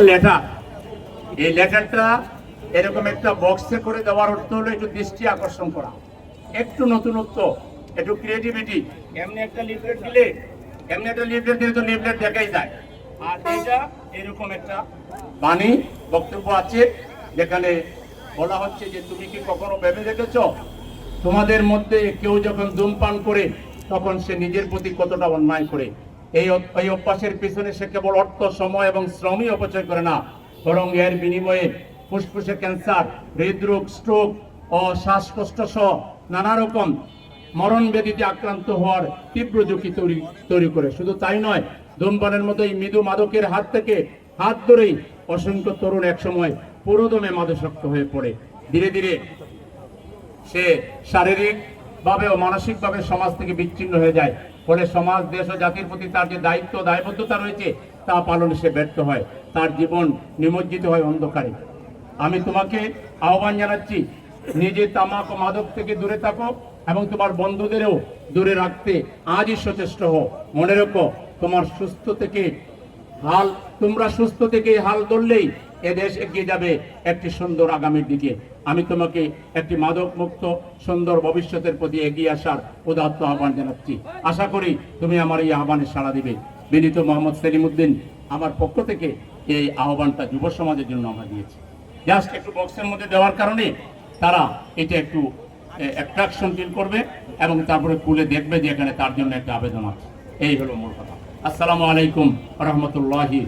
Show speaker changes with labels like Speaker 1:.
Speaker 1: Letter, এই লেটারটা এরকম একটা বক্সে করে দেওয়ার অর্থ হলো একটু দৃষ্টি আকর্ষণ করা, একটু নতুনত্ব, একটু ক্রিয়েটিভিটি। এমনি একটা লিফলেট দিলে তো লিফলেট দেখাই যায়। আর এইটা এরকম একটা বাণী বক্তব্য আছে যেখানে বলা হচ্ছে যে তুমি কি কখনো ভেবে দেখেছো তোমাদের মধ্যে কেউ যখন ধূমপান করে তখন সে নিজের প্রতি কতটা অন্যায় করে। এই অভ্যাসের পিছনে সে কেবল অর্থ, সময় এবং শ্রমই অপচয় করে না, বরং এর বিনিময়ে ফুসফুসে ক্যান্সার, হৃদরোগ, স্ট্রোক ও শ্বাসকষ্ট সহ নানা রকম মরণ ব্যাধিতে আক্রান্ত হওয়ার তীব্র ঝুঁকি তৈরি করে। শুধু তাই নয়, ধূমপানের মতো এই মৃদু মাদকের হাত থেকে হাত ধরেই অসংখ্য তরুণ একসময় পুরোদমে মাদকাসক্ত হয়ে পড়ে। ধীরে ধীরে সে শারীরিক ভাবে ও মানসিক ভাবে সমাজ থেকে বিচ্ছিন্ন হয়ে যায়। ফলে সমাজ, দেশ ও জাতির প্রতি তার যে দায়িত্ব, দায়বদ্ধতা রয়েছে তা পালনে সে ব্যর্থ হয়, তার জীবন নিমজ্জিত হয় অন্ধকারে। আমি তোমাকে আহ্বান জানাচ্ছি, নিজে তামাক ও মাদক থেকে দূরে থাকো এবং তোমার বন্ধুদেরও দূরে রাখতে আজই সচেষ্ট হও। মনে রেখো, তোমরা সুস্থ থেকে হাল ধরলেই এদেশ এগিয়ে যাবে একটি সুন্দর আগামীর দিকে। আমি তোমাকে একটি মাদক মুক্ত সুন্দর ভবিষ্যতের প্রতি এগিয়ে আসার উদাত্ত আহ্বান জানাচ্ছি। আশা করি তুমি আমার এই আহ্বানে সাড়া দিবে। বিনীত মোহাম্মদ সেলিমউদ্দিন আমার পক্ষ থেকে এই আহ্বানটা যুব সমাজের জন্য আমরা দিয়েছি। জাস্ট একটু বক্সের মধ্যে দেওয়ার কারণে তারা এটা একটু অ্যাট্রাকশন ফিল করবে এবং তারপরে খুলে দেখবে যে এখানে তার জন্য একটা আবেদন আছে। এই হলো মূল কথা। আসসালামু আলাইকুম রহমতুল্লাহি।